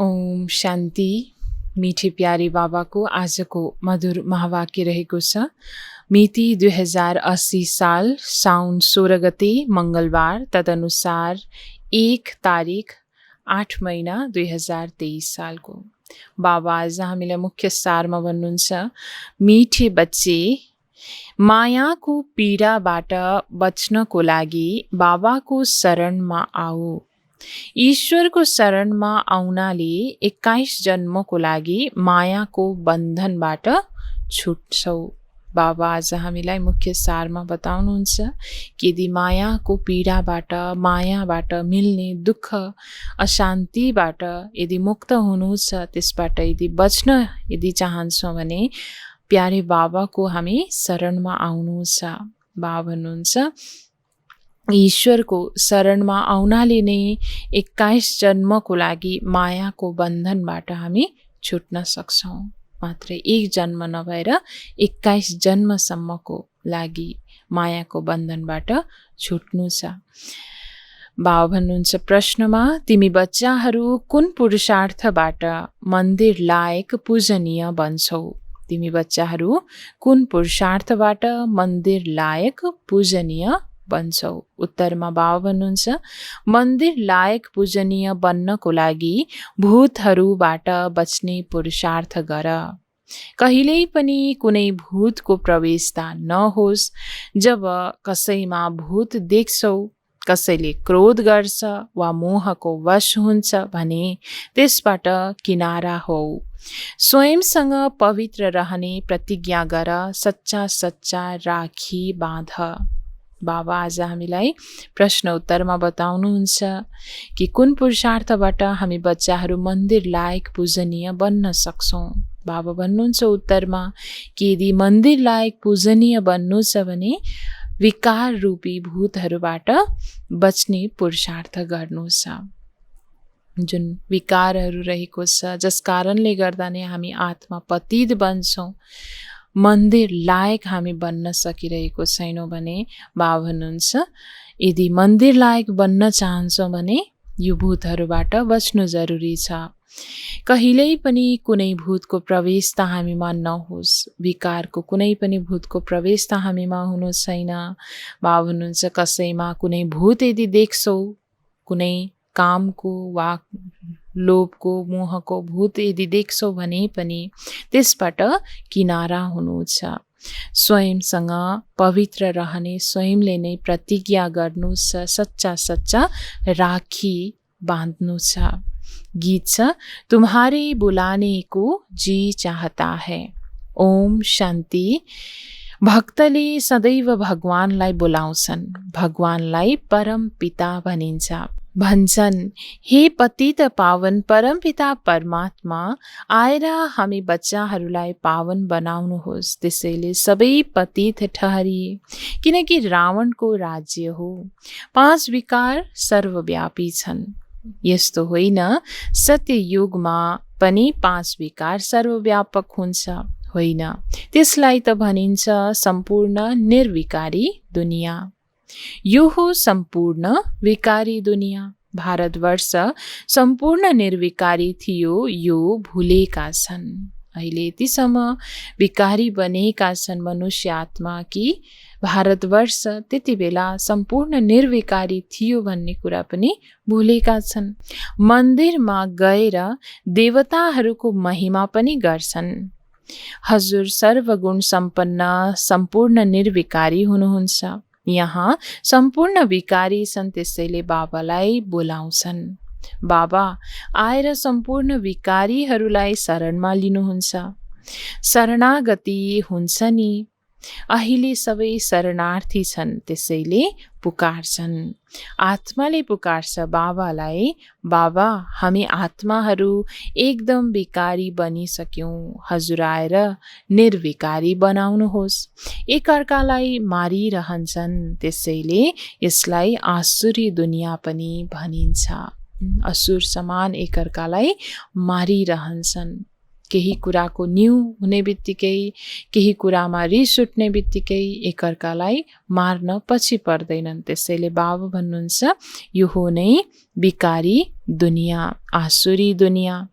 ओम शान्ति। मीठे प्यारे बाबाको आजको मधुर महावाक्य रहेको छ। मिति 2080 साल साउन 16 गते मङ्गलबार, तदनुसार 1 तारिक 8 महिना 2023 सालको। बाबा आज हामीलाई मुख्य सारमा भन्नुहुन्छ, मिठे बच्चे, मायाको पीडाबाट बच्नको लागि बाबाको शरणमा आऊ। ईश्वरको शरणमा आउनाले 21 जन्मको लागि मायाको बन्धनबाट छुट्छौ। बाबा आज हामीलाई मुख्य सारमा बताउनुहुन्छ कि यदि मायाको पीडाबाट, मायाबाट मिल्ने दुःख, अशान्तिबाट यदि मुक्त हुनु छ, त्यसबाट यदि बच्न यदि चाहन्छौँ भने प्यारे बाबाको हामी शरणमा आउनु छ। बाबा भन्नुहुन्छ, ईश्वरको शरणमा आउनाले नै 21 जन्मको लागि मायाको बन्धनबाट हामी छुट्न सक्छौँ। मात्र एक जन्म नभएर 21 जन्मसम्मको लागि मायाको बन्धनबाट छुट्नु छ। बाबा भन्नुहुन्छ प्रश्नमा, तिमी बच्चाहरू कुन पुरुषार्थबाट मन्दिर लायक पूजनीय बन्छौ? तिमी बच्चाहरू कुन पुरुषार्थबाट मन्दिर लायक पूजनीय बन्छौ? उत्तरमा बाबा भन्नुहुन्छ, मन्दिर लायक पूजनीय बन्नको लागि भूतहरूबाट बच्ने पुरुषार्थ गर। कहिल्यै पनि कुनै भूतको प्रवेशता नहोस्। जब कसैमा भूत देख्छौ, कसैले क्रोध गर्छ वा मोहको वश हुन्छ भने त्यसबाट किनारा हौ। स्वयंसँग पवित्र रहने प्रतिज्ञा गर, सच्चा सच्चा राखी बाँध। बाबा आज हामीलाई प्रश्न उत्तरमा बताउनुहुन्छ कि कुन पुरुषार्थबाट हामी बच्चाहरू मन्दिर लायक पूजनीय बन्न सक्छौँ। बाबा भन्नुहुन्छ उत्तरमा कि यदि मन्दिर लायक पूजनीय बन्नु छ भने विकार रूपी भूतहरूबाट बच्ने पुरुषार्थ गर्नु छ। जुन विकारहरू रहेको छ, जस कारणले गर्दा नै हामी आत्मा पतित बन्छौँ, मन्दिर लायक हामी बन्न सकिरहेको छैनौँ भने बाबा भन्नुहुन्छ, यदि मन्दिर लायक बन्न चाहन्छौँ भने यो भूतहरूबाट बच्नु जरुरी छ। कहिल्यै पनि कुनै भूतको प्रवेशता हामीमा नहोस्। विकारको कुनै पनि भूतको प्रवेशता हामीमा हुनु छैन। बाबा भन्नुहुन्छ, कसैमा कुनै भूत यदि देख्छौ, कुनै कामको वा लोभको, मोहको भूत यदि देख्छौ भने पनि त्यसबाट किनारा हुनु छ। स्वयंसँग पवित्र रहने, स्वयंले नै प्रतिज्ञा गर्नु छ, सच्चा सच्चा राखी बाँध्नु छ। गीत छ, तुम्हारे बुलाने को जी चाहता है। ओम शान्ति। भक्तले सदैव भगवानलाई बोलाउँछन्। भगवानलाई परम पिता भनिन्छ। भन्छन्, हे पतित पावन परमपिता परमात्मा, आएर हामी बच्चाहरूलाई पावन बनाउनुहोस्। त्यसैले सबै पतित ठहरिए, किनकि रावणको राज्य हो। 5 विकार सर्वव्यापी छन्। यस्तो होइन, सत्ययुगमा पनि 5 विकार सर्वव्यापक हुन्छ। होइन, त्यसलाई त भनिन्छ सम्पूर्ण निर्विकारी दुनिया। यो हो सम्पूर्ण विकारी दुनिया। भारतवर्ष सम्पूर्ण निर्विकारी थियो, यो भुलेका छन्। अहिले यतिसम्म विकारी बनेका छन् मनुष्य आत्मा कि भारतवर्ष त्यति बेला सम्पूर्ण निर्विकारी थियो भन्ने कुरा पनि भुलेका छन्। मन्दिरमा गएर देवताहरूको महिमा पनि गर्छन्। हजुर सर्वगुण सम्पन्न सम्पूर्ण निर्विकारी हुनुहुन्छ। यहाँ सम्पूर्ण विकारी छन्, त्यसैले बाबालाई बोलाउँछन्। बाबा आएर सम्पूर्ण विकारीहरूलाई शरणमा लिनुहुन्छ। शरणागति हुन्छ नि। अहिले सबै शरणार्थी छन्, त्यसैले पुकार्छन्। आत्माले पुकार्छ बाबालाई, बाबा हामी आत्माहरू एकदम विकारी बनिसक्यौँ, हजुर आएर निर्विकारी बनाउनुहोस्। एकअर्कालाई मारिरहन्छन्, त्यसैले यसलाई आसुरी दुनिया पनि भनिन्छ। असुर समान एकअर्कालाई मारिरहन्छन्। केही कुराको न्यु हुने बित्तिकै, केही कुरामा रिस उठ्ने बित्तिकै एकअर्कालाई मार्न पछि पर्दैनन्। त्यसैले बाबा भन्नुहुन्छ यो हो नै विकारी दुनियाँ, आसुरी दुनियाँ।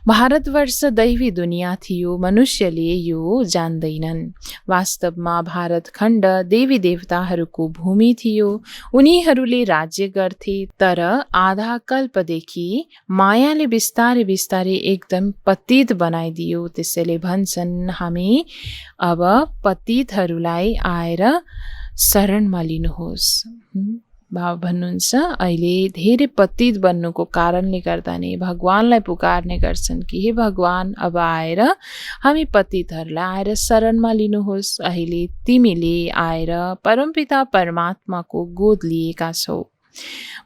भारतवर्ष दैवी दुनियाँ थियो, मनुष्यले यो जान्दैनन्। वास्तवमा भारत खण्ड देवी देवताहरूको भूमि थियो। उनीहरूले राज्य गर्थे, तर आधा कल्पदेखि मायाले बिस्तारै बिस्तारै एकदम पतित बनाइदियो। त्यसैले भन्छन् हामी अब पतितहरूलाई आएर शरणमा लिनुहोस्। बाबा भन्नुहुन्छ अहिले धेरै पतित बन्नुको कारणले गर्दा नै भगवानलाई पुकार्ने गर्छन् कि हे भगवान, अब आएर हामी पतितहरूलाई आएर शरणमा लिनुहोस्। अहिले तिमीले आएर परमपिता परमात्माको गोद लिएका छौ।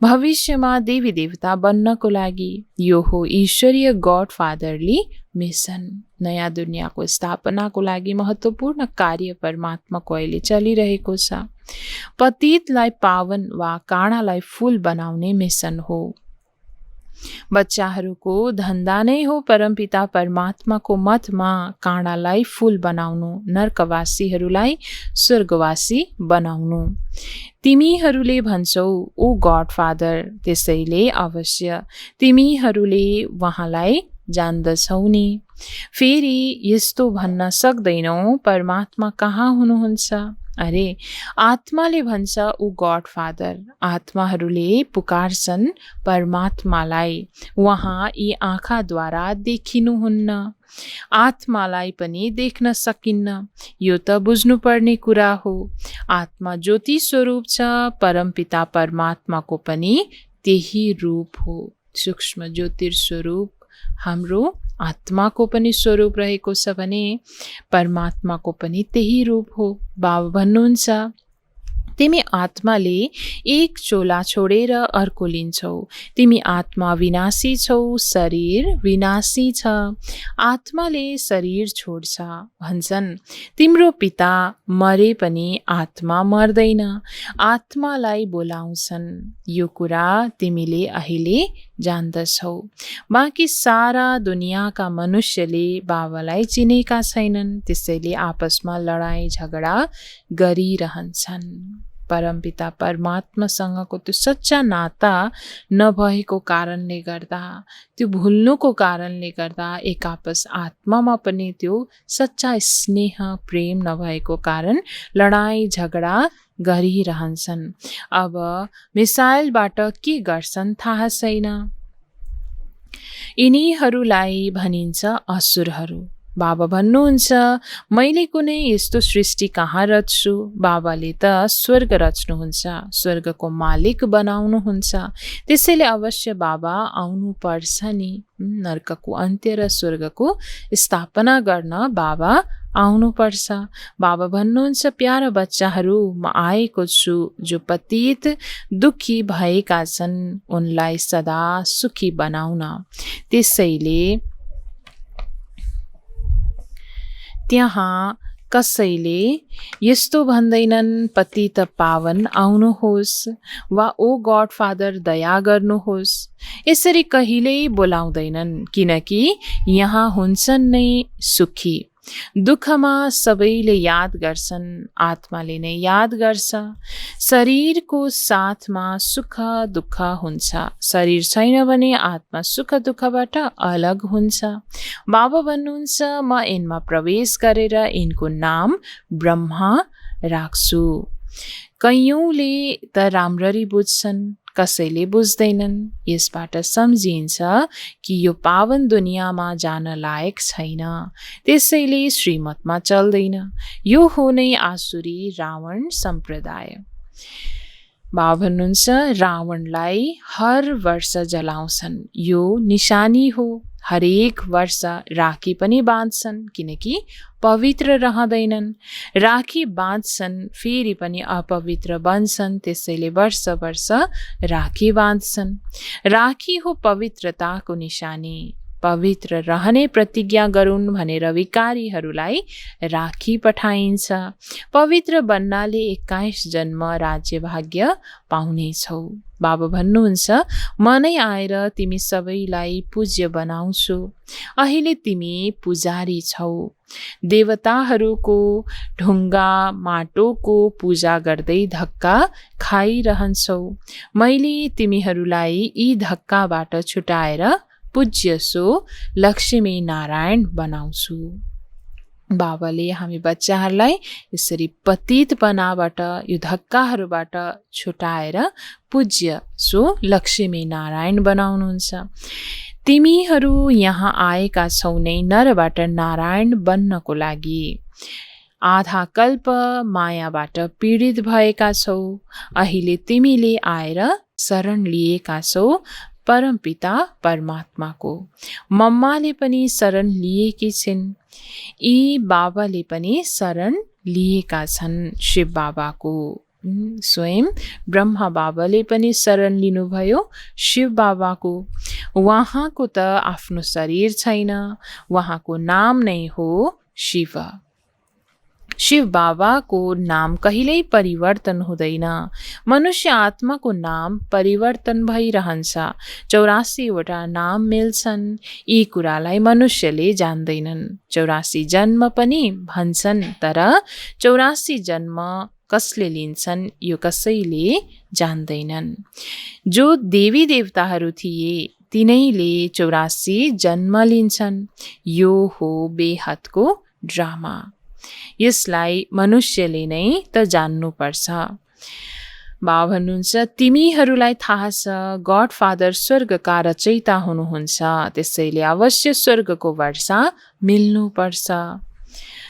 भविष्यमा देवी देवता बन्नको लागि यो हो ईश्वरीय गॉड फादरली मिसन। नयाँ दुनियाँको स्थापनाको लागि महत्त्वपूर्ण कार्य परमात्माको अहिले चलिरहेको छ। पतितलाई पावन वा काँडालाई फूल बनाउने मिसन हो। बच्चाहरूको धन्दा नै हो परमपिता परमात्माको मतमा काँडालाई फूल बनाउनु, नर्कवासीहरूलाई स्वर्गवासी बनाउनु। तिमीहरूले भन्छौ ओ गॉड फादर, त्यसैले अवश्य तिमीहरूले उहाँलाई जान्दछौ नि। फेरि यस्तो भन्न सक्दैनौ परमात्मा कहाँ हुनुहुन्छ? अरे आत्माले भन्छ ओ गॉड फादर। आत्माहरूले पुकार्छन् परमात्मालाई। उहाँ यी आँखाद्वारा देखिनुहुन्न, आत्मालाई पनि देख्न सकिन्न। यो त बुझ्नुपर्ने कुरा हो। आत्मा ज्योति स्वरूप छ, परमपिता परमात्माको पनि त्यही रूप हो। सूक्ष्म ज्योतिर्स्वरूप हाम्रो आत्माको पनि स्वरूप रहेको छ भने परमात्माको पनि त्यही रूप हो। बाबा भन्नुहुन्छ तिमी आत्माले एक चोला छोडेर अर्को लिन्छौ। तिमी आत्मा विनाशी छौ, शरीर विनाशी छ। आत्माले शरीर छोड्छ। भन्छन् तिम्रो पिता मरे पनि आत्मा मर्दैन। आत्मालाई बोलाउँछन्। यो कुरा तिमीले अहिले जान्दछौ। बाँकी सारा दुनियाँका मनुष्यले बाबालाई चिनेका छैनन्, त्यसैले आपसमा लडाईँ झगडा गरिरहन्छन्। परमपिता परमात्मासँगको त्यो सच्चा नाता नभएको कारणले गर्दा, त्यो भुल्नुको कारणले गर्दा एक आपस आत्मामा पनि त्यो सच्चा स्नेह प्रेम नभएको कारण लडाईँ झगडा गरिरहन्छन्। अब मिसाइलबाट के गर्छन् थाहा छैन। यिनीहरूलाई भनिन्छ असुरहरू। बाबा भन्नुहुन्छ मैले कुनै यस्तो सृष्टि कहाँ रच्छु। बाबाले त स्वर्ग रच्नुहुन्छ, स्वर्गको मालिक बनाउनुहुन्छ। त्यसैले अवश्य बाबा आउनु पर्छ नि। नर्कको अन्त्य र स्वर्गको स्थापना गर्न बाबा आउनुपर्छ। बाबा भन्नुहुन्छ प्यारा बच्चाहरू, म आएको छु। जो पतित दुखी भएका छन् उनलाई सदा सुखी बनाउन। त्यसैले त्यहाँ कसैले यस्तो भन्दैनन् पतित पावन आउनुहोस् वा ओ गॉड फादर दया गर्नुहोस्। यसरी कहिल्यै बोलाउँदैनन्, किनकि यहाँ हुन्छन् नै सुखी। दुःखमा सबैले याद गर्छन्, आत्माले नै याद गर्छ। शरीरको साथमा सुख दुःख हुन्छ। शरीर छैन भने आत्मा सुख दुःखबाट अलग हुन्छ। बाबा भन्नुहुन्छ म यिनमा प्रवेश गरेर यिनको नाम ब्रह्मा राख्छु। कैयौँले त राम्ररी बुझ्छन्, कसैले बुझ्दैनन्। यसबाट सम्झिन्छ कि यो पावन दुनियाँमा जान लायक छैन, त्यसैले श्रीमतमा चल्दैन। यो हो नै आसुरी रावण सम्प्रदाय। बाबा भन्नुहुन्छ रावणलाई हर वर्ष जलाउँछन्, यो निशानी हो। हरेक वर्ष राखी पनि बाँध्छन्, किनकि पवित्र रहँदैनन्। राखी बाँध्छन् फेरि पनि अपवित्र बन्छन्, त्यसैले वर्ष वर्ष राखी बाँध्छन्। राखी हो पवित्रताको निशानी। पवित्र रहने प्रतिज्ञा गरून् भनेर भिकारीहरूलाई राखी पठाइन्छ। पवित्र बन्नाले 21 जन्म राज्य भाग्य पाउनेछौ। बाबा भन्नुहुन्छ, म नै आएर तिमी सबैलाई पूज्य बनाउँछु। अहिले तिमी पुजारी छौ। देवताहरूको ढुङ्गा माटोको पूजा गर्दै धक्का खाइरहन्छौ। मैले तिमीहरूलाई यी धक्काबाट छुटाएर पूज्य सो लक्ष्मी नारायण बनाउँछु। बाबाले हामी बच्चाहरूलाई यसरी पतितपनाबाट यो धक्काहरूबाट छुटाएर पूज्य सो लक्ष्मी नारायण बनाउनुहुन्छ। तिमीहरू यहाँ आएका छौ नै नरबाट नारायण बन्नको लागि। आधा कल्प मायाबाट पीडित भएका छौ। अहिले तिमीले आएर शरण लिएका छौ परमपिता परमात्माको। मम्माले पनि शरण लिएकी छिन्। यी बाबाले पनि शरण लिएका छन् शिव बाबाको। स्वयं ब्रह्मा बाबाले पनि शरण लिनुभयो शिव बाबाको। उहाँको त आफ्नो शरीर छैन, उहाँको नाम नै हो शिव। शिव बाबाको नाम कहिल्यै परिवर्तन हुँदैन। मनुष्य आत्माको नाम परिवर्तन भइरहन्छ। 84 वटा नाम मिल्छन्। यी कुरालाई मनुष्यले जान्दैनन्। 84 जन्म पनि भन्छन्, तर 84 जन्म कसले लिन्छन् यो कसैले जान्दैनन्। जो देवी देवताहरू थिए तिनैले 84 जन्म लिन्छन्। यो हो बेहदको ड्रामा। यसलाई मनुष्यले नै त जान्नुपर्छ। बाबा भन्नुहुन्छ, तिमीहरूलाई थाहा छ गड फादर स्वर्गका रचयिता हुनुहुन्छ, त्यसैले अवश्य स्वर्गको वर्षा मिल्नुपर्छ।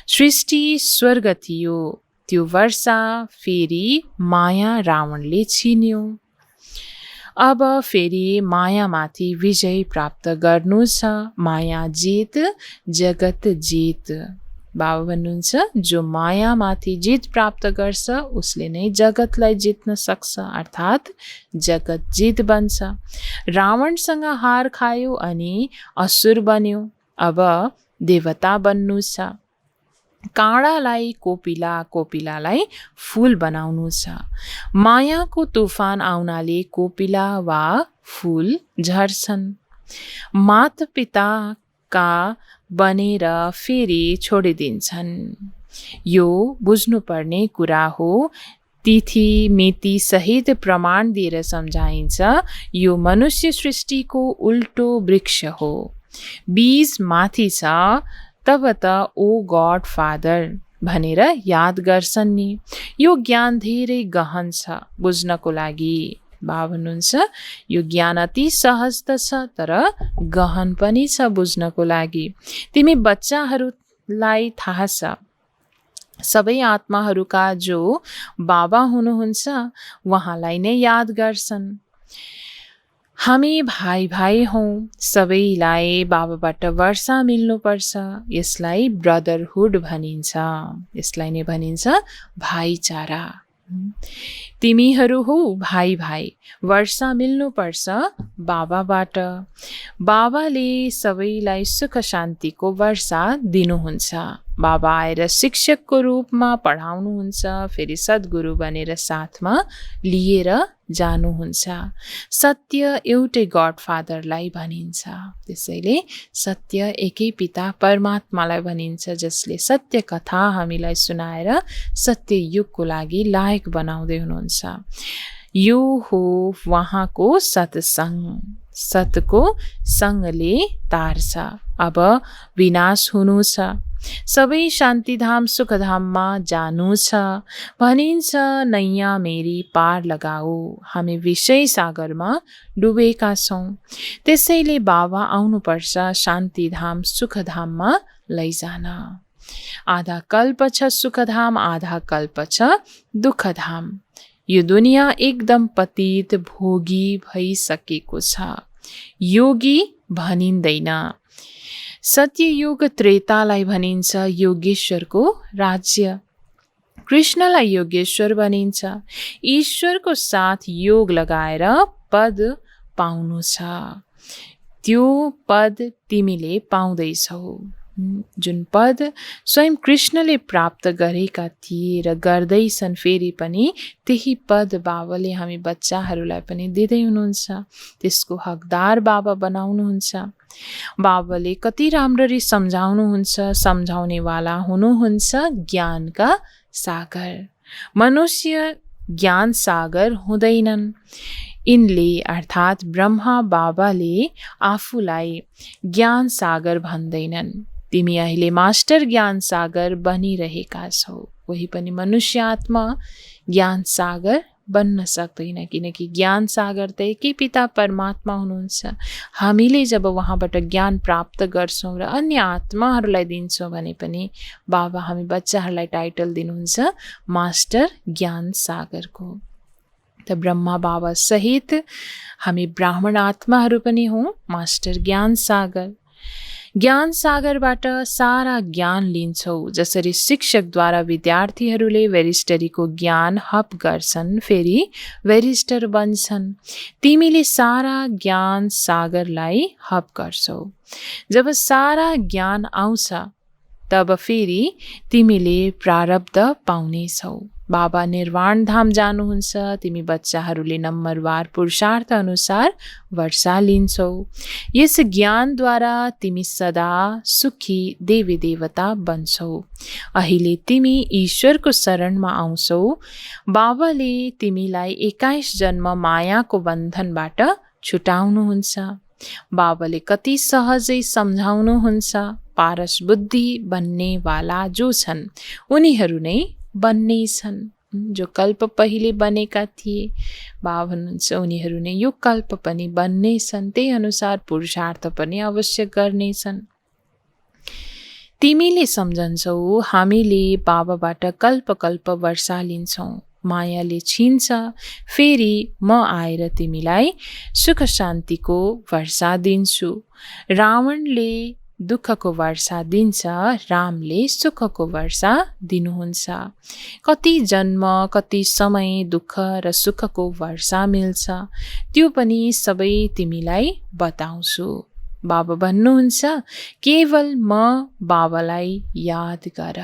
सृष्टि स्वर्ग थियो, त्यो वर्षा फेरि माया रावणले छिन्यो। अब फेरि मायामाथि विजय प्राप्त गर्नु छ। माया जित जगत जित। बाबा भन्नुहुन्छ, जो मायामाथि जित प्राप्त गर्छ उसले नै जगतलाई जित्न सक्छ, अर्थात् जगत जित बन्छ। रावणसँग हार खायो अनि असुर बन्यो। अब देवता बन्नु छ। काँडालाई कोपिला, कोपिलालाई फूल बनाउनु छ। मायाको तुफान आउनाले कोपिला वा फूल झर्छन्। माता पिताका बनेर फेरि छोडिदिन्छन्। यो बुझ्नुपर्ने कुरा हो। तिथि मिति सहित प्रमाण दिएर सम्झाइन्छ, यो मनुष्य सृष्टिको उल्टो वृक्ष हो। बीज माथि छ, तब त ओ गड फादर भनेर याद गर्छन् नि। यो ज्ञान धेरै गहन छ बुझ्नको लागि। बाबा भन्नुहुन्छ, यो ज्ञान अति सहज त छ, तर गहन पनि छ बुझ्नको लागि। तिमी बच्चाहरूलाई थाहा छ, सबै आत्माहरूका जो बाबा हुनुहुन्छ उहाँलाई नै याद गर्छन्। हामी भाइ भाइ हौँ, सबैलाई बाबाबाट वर्षा मिल्नुपर्छ। यसलाई ब्रदरहुड भनिन्छ। यसलाई नै भनिन्छ भाइचारा। तिमीहरू हौ भाइ भाइ, वर्षा मिल्नुपर्छ बाबाबाट। बाबाले सबैलाई सुख शान्तिको वर्षा दिनुहुन्छ। बाबा आएर शिक्षकको रूपमा पढाउनुहुन्छ, फेरि सद्गुरु बनेर साथमा लिएर जानुहुन्छ। सत्य एउटै गड फादरलाई भनिन्छ। त्यसैले सत्य एकै पिता परमात्मालाई भनिन्छ, जसले सत्य कथा हामीलाई सुनाएर सत्य युगको लागि लायक बनाउँदै हुनुहुन्छ। यो हो उहाँको सत्सङ्ग। सतको सँगले तार्छ। अब विनाश हुनु छ। सबै शान्तिधाम सुखधाममा जानु छ। भनिन्छ नैया मेरी पार लगाऊ। हामी विषय सागरमा डुबेका छौँ। त्यसैले बाबा आउनुपर्छ शान्तिधाम सुखधाममा लैजान। आधा कल्प छ सुखधाम, आधा कल्प छ दुःखधाम। यो दुनियाँ एकदम पतित भोगी भइसकेको छ। योगी भनिँदैन। सत्ययुग त्रेतालाई भनिन्छ योगेश्वरको राज्य। कृष्णलाई योगेश्वर भनिन्छ। ईश्वरको साथ योग लगाएर पद पाउनु छ। त्यो पद तिमीले पाउँदैछौ। जुन पद स्वयं कृष्णले प्राप्त गरेका थिए र गर्दैछन्, फेरि पनि त्यही पद बाबाले हामी बच्चाहरूलाई पनि दिँदै हुनुहुन्छ। त्यसको हकदार बाबा बनाउनुहुन्छ। बाबाले कति राम्ररी सम्झाउनुहुन्छ, सम्झाउनेवाला हुनुहुन्छ ज्ञानका सागर। मनुष्य ज्ञान सागर हुँदैनन्। यिनले अर्थात् ब्रह्मा बाबाले आफूलाई ज्ञान सागर भन्दैनन्। तिमी अहिले मास्टर ज्ञान सागर बनिरहेका छौ। कोही पनि मनुष्य आत्मा ज्ञान सागर बन्न सक्दैन, किनकि ज्ञान सागर त एकै पिता परमात्मा हुनुहुन्छ। हामीले जब उहाँबाट ज्ञान प्राप्त गर्छौँ र अन्य आत्माहरूलाई दिन्छौँ भने पनि बाबा हामी बच्चाहरूलाई टाइटल दिनुहुन्छ मास्टर ज्ञान सागरको। त ब्रह्मा बाबा सहित हामी ब्राह्मण आत्माहरू पनि हौँ मास्टर ज्ञान सागर। ज्ञान सागरबाट सारा ज्ञान लिन्छौँ। जसरी शिक्षकद्वारा विद्यार्थीहरूले वेरिस्टरीको ज्ञान हप गर्छन्, फेरि वेरिस्टर बन्छन्। तिमीले सारा ज्ञान सागरलाई हप गर्छौ। जब सारा ज्ञान आउँछ तब फेरि तिमीले प्रारब्ध पाउनेछौ। बाबा निर्वाण धाम जानुहुन्छ। तिमी बच्चाहरूले नम्बरवार पुरुषार्थ अनुसार वर्षा लिन्छौ। यस ज्ञानद्वारा तिमी सदा सुखी देवी देवता बन्छौ। अहिले तिमी ईश्वरको शरणमा आउँछौ। बाबाले तिमीलाई 21 जन्म मायाको बन्धनबाट छुटाउनुहुन्छ। बाबाले कति सहजै सम्झाउनुहुन्छ। पारस बुद्धि बन्नेवाला जो छन् उनीहरू नै बन्ने छन्। जो कल्प पहिले बनेका थिए, बाबा भन्नुहुन्छ उनीहरू नै यो कल्प पनि बन्ने छन्। त्यही अनुसार पुरुषार्थ पनि अवश्य गर्नेछन्। तिमीले सम्झन्छौ हामीले बाबाबाट कल्प कल्प वर्षा लिन्छौँ। मायाले छिन्छ, फेरि म आएर तिमीलाई सुख शान्तिको वर्षा दिन्छु। रावणले दुःखको वर्षा दिन्छ, रामले सुखको वर्षा दिनुहुन्छ। कति जन्म कति समय दुःख र सुखको वर्षा मिल्छ, त्यो पनि सबै तिमीलाई बताउँछु। बाबा भन्नुहुन्छ केवल म बाबालाई याद गर।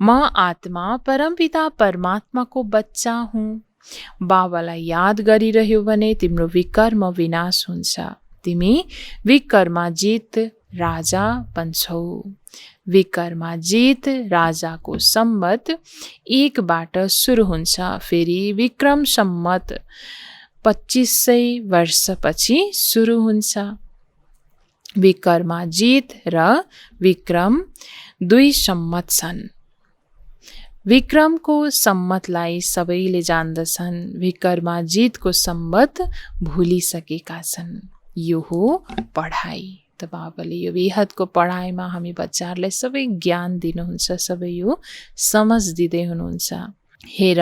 म आत्मा परमपिता परमात्माको बच्चा हुँ। बाबालाई याद गरिरह्यो भने तिम्रो विकर्म विनाश हुन्छ। तिमी विकर्माजित राजा बन्छौ। विकर्माजित राजाको सम्मत 1बाट सुरु हुन्छ, फेरि विक्रम सम्मत 2500 वर्षपछि सुरु हुन्छ। विकर्माजित र विक्रम 2 सम्मत छन्। विक्रमको सम्मतलाई सबैले जान्दछन्, विकर्माजितको सम्मत भुलिसकेका छन्। यो हो पढाइ। त बाबाले यो बेहदको पढाइमा हामी बच्चाहरूलाई सबै ज्ञान दिनुहुन्छ, सबै यो समझ दिँदै हुनुहुन्छ। हेर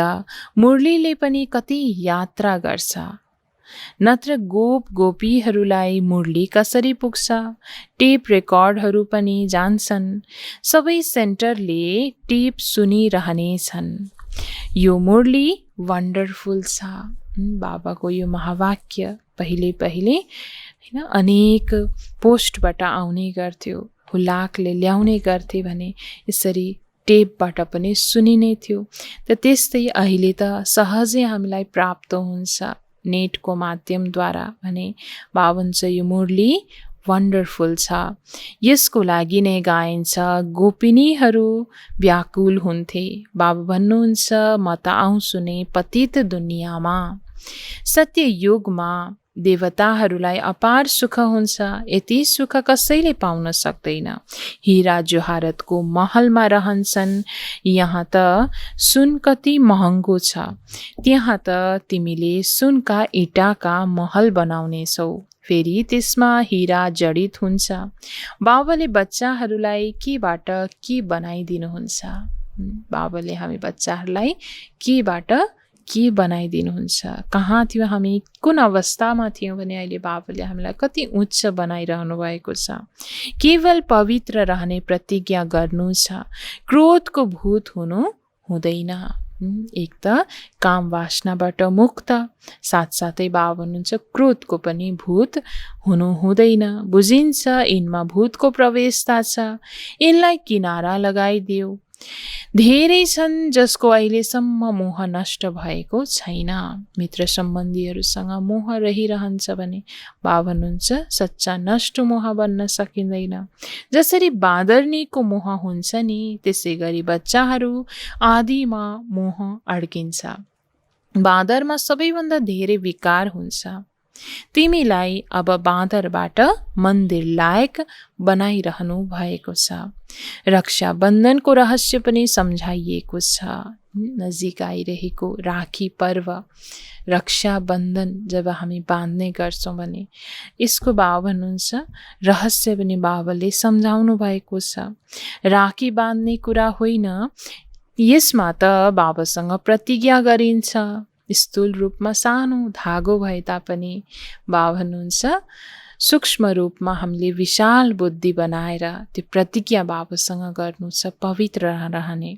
मुरलीले पनि कति यात्रा गर्छ, नत्र गोप गोपीहरूलाई मुरली कसरी पुग्छ। टेप रेकर्डहरू पनि जान्छन्। सबै सेन्टरले टेप सुनिरहनेछन्। यो मुरली वन्डरफुल छ। बाबाको यो महावाक्य पहिले पहिले हैन अनेक पोस्टबाट आउने गर्थ्यो, हुलाकले ल्याउने गर्थे भने यसरी टेपबाट पनि सुनिने थियो। त त्यस्तै अहिले त सहजै हामीलाई प्राप्त हुन्छ नेटको माध्यमद्वारा भने। बाबा भन्छ यो मुरली वन्डरफुल छ। यसको लागि नै गाइन्छ, गोपिनीहरू व्याकुल हुन्थे। बाबा भन्नुहुन्छ म त आउँछु नै पतित दुनियाँमा। सत्य युगमा देवताहरूलाई अपार सुख हुन्छ। यति सुख कसैले पाउन सक्दैन। हीरा जोहारतको महलमा रहन्छन्। यहाँ त सुन कति महँगो छ। त्यहाँ त तिमीले सुनका इँटाका महल बनाउनेछौ, फेरि त्यसमा हीरा जडित हुन्छ। बाबाले बच्चाहरूलाई केबाट के बनाइदिनुहुन्छ। बाबाले हामी बच्चाहरूलाई केबाट के बनाइदिनुहुन्छ। कहाँ थियो हामी, कुन अवस्थामा थियौँ भने अहिले बाबाले हामीलाई कति उच्च बनाइरहनु भएको छ। केवल पवित्र रहने प्रतिज्ञा गर्नु छ। क्रोधको भूत हुनु हुँदैन। एक त काम वासनाबाट मुक्त, साथसाथै बाबा भन्नुहुन्छ क्रोधको पनि भूत हुनु हुँदैन। बुझिन्छ यिनमा भूतको प्रवेशता छ, यिनलाई किनारा लगाइदियो। धेरै छन् जसको अहिलेसम्म मोह नष्ट भएको छैन। मित्र सम्बन्धीहरूसँग मोह रहिरहन्छ भने बाबा भन्नुहुन्छ सच्चा नष्ट मोह बन्न सकिँदैन। जसरी बाँदरनीको मोह हुन्छ नि, त्यसै गरी बच्चाहरू आदिमा मोह अड्किन्छ। बाँदरमा सबैभन्दा धेरै विकार हुन्छ। तिमीलाई अब बाँदरबाट मन्दिर लायक बनाइरहनु भएको छ। रक्षाबन्धनको रहस्य पनि सम्झाइएको छ। नजिक आइरहेको राखी पर्व, रक्षाबन्धन जब हामी बाँध्ने गर्छौँ भने यसको बाबा भन्नुहुन्छ रहस्य पनि बाबाले सम्झाउनु भएको छ। राखी बाँध्ने कुरा होइन, यसमा त बाबासँग प्रतिज्ञा गरिन्छ। स्थूल रूपमा सानो धागो भए तापनि बाबा भन्नुहुन्छ सूक्ष्म रूपमा हामीले विशाल बुद्धि बनाएर त्यो प्रतिज्ञा बाबासँग गर्नु छ, पवित्र रहने।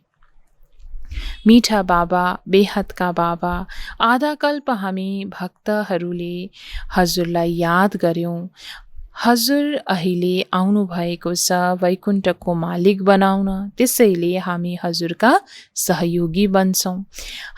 मीठा बाबा, बेहदका बाबा, आधा कल्प हामी भक्तहरूले हजुरलाई याद गर्यौं। हजुर अहिले आउनु भएको छ वैकुण्ठको मालिक बनाउन, त्यसैले हामी हजुरका सहयोगी बन्छौँ।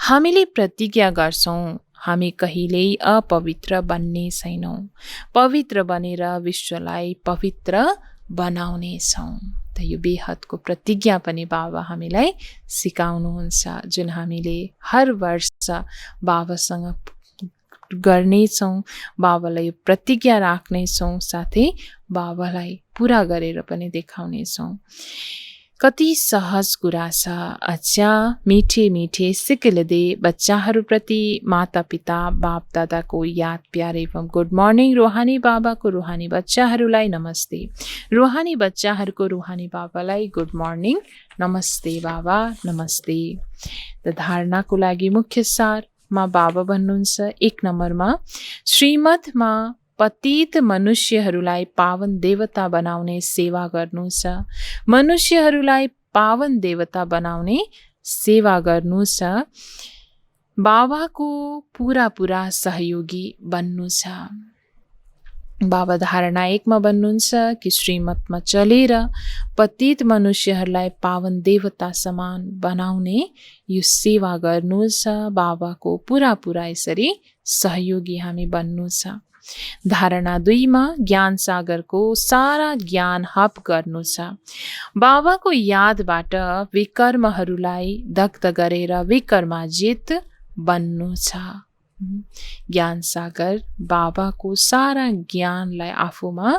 हामीले प्रतिज्ञा गर्छौँ हामी कहिल्यै अपवित्र बन्ने छैनौँ, पवित्र बनेर विश्वलाई पवित्र बनाउनेछौँ। त यो बेहदको प्रतिज्ञा पनि बाबा हामीलाई सिकाउनुहुन्छ, जुन हामीले हर वर्ष बाबासँग गर्नेछौँ। बाबालाई यो प्रतिज्ञा राख्नेछौँ, साथै बाबालाई पुरा गरेर पनि देखाउनेछौँ। कति सहज कुरा छ। अच्छा मीठे मीठे सिक्किलदे बच्चाहरूप्रति माता पिता बाप दादाको याद प्यार एवं गुड मर्निङ। रुहानी बाबाको रुहानी बच्चाहरूलाई नमस्ते, रुहानी बच्चाहरूको रुहानी बाबालाई गुड मर्निङ, नमस्ते बाबा, नमस्ते। त धारणाको लागि मुख्य सारमा बाबा भन्नुहुन्छ 1 नम्बरमा श्रीमतमा पतित मनुष्यहरूलाई पावन देवता बनाउने सेवा गर्नु छ। मनुष्यहरूलाई पावन देवता बनाउने सेवा गर्नु छ। बाबाको पुरा सहयोगी बन्नु छ। बाबा धारणा 1 मा भन्नुहुन्छ कि श्रीमतमा चलेर पतित मनुष्यहरूलाई पावन देवता समान बनाउने यो सेवा गर्नु छ। बाबाको पुरा यसरी सहयोगी हामी बन्नु छ। धारणा 2 मा ज्ञान सागरको सारा ज्ञान हप गर्नु छ। बाबाको यादबाट विकर्महरूलाई दग्ध गरेर विकर्माजित बन्नु छ। ज्ञान सागर बाबाको सारा ज्ञानलाई आफूमा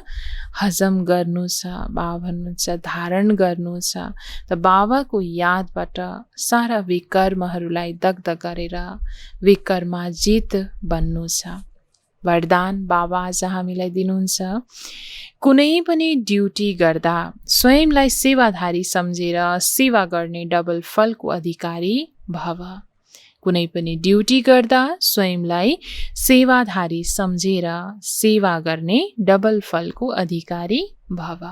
हजम गर्नु छ। बाबा भन्नुहुन्छ धारण गर्नु छ। त बाबाको यादबाट सारा विकर्महरूलाई दग्ध गरेर विकर्माजित बन्नु छ। वरदान बाबा आज हामीलाई दिनुहुन्छ, कुनै पनि ड्युटी गर्दा स्वयंलाई सेवाधारी सम्झेर सेवा गर्ने डबल फलको अधिकारी भव। कुनै पनि ड्युटी गर्दा स्वयंलाई सेवाधारी सम्झेर सेवा गर्ने डबल फलको अधिकारी भव।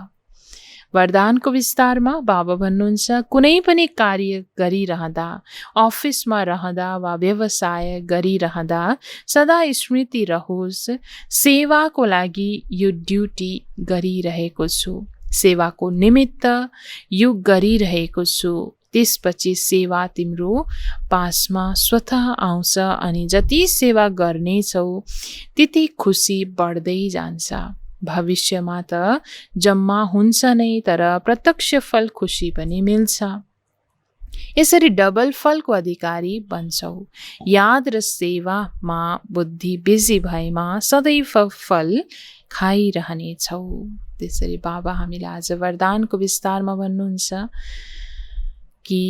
वरदानको विस्तारमा बाबा भन्नुहुन्छ, कुनै पनि कार्य गरिरहँदा, अफिसमा रहँदा वा व्यवसाय गरिरहँदा सदा स्मृति रहोस्, सेवाको लागि यो ड्युटी गरिरहेको छु, सेवाको निमित्त यो गरिरहेको छु। त्यसपछि सेवा तिम्रो पासमा स्वतः आउँछ अनि जति सेवा गर्नेछौ त्यति खुसी बढ्दै जान्छ। भविष्यमा त जम्मा हुन्छ नै, तर प्रत्यक्ष फल खुसी पनि मिल्छ। यसरी डबल फलको अधिकारी बन्छौ। याद र सेवामा बुद्धि बिजी भएमा सदैव फल खाइरहनेछौ। त्यसरी बाबा हामीलाई आज वरदानको विस्तारमा भन्नुहुन्छ कि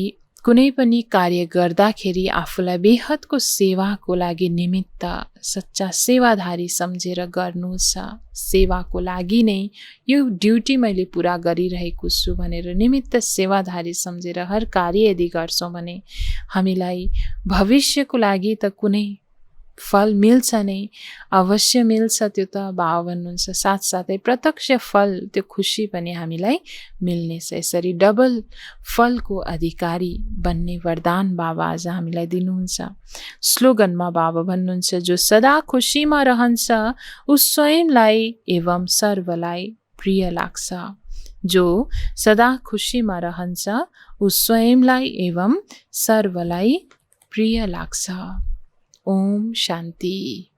कुनै पनि कार्य गर्दाखेरि आफूलाई बेहदको सेवाको लागि निमित्त सच्चा सेवाधारी सम्झेर गर्नु छ। सेवाको लागि नै यो ड्युटी मैले पुरा गरिरहेको छु भनेर निमित्त सेवाधारी सम्झेर हर कार्य यदि गर्छौँ भने हामीलाई भविष्यको लागि त कुनै फल मिल्छ नै, अवश्य मिल्छ त्यो त बाबा भन्नुहुन्छ। साथसाथै प्रत्यक्ष फल, त्यो खुसी पनि हामीलाई मिल्नेछ। यसरी डबल फलको अधिकारी बन्ने वरदान बाबा आज हामीलाई दिनुहुन्छ। स्लोगनमा बाबा भन्नुहुन्छ, जो सदा खुसीमा रहन्छ ऊ स्वयंलाई एवं सर्वलाई प्रिय लाग्छ। जो सदा खुसीमा रहन्छ ऊ स्वयंलाई एवं सर्वलाई प्रिय लाग्छ। ओम शान्ति।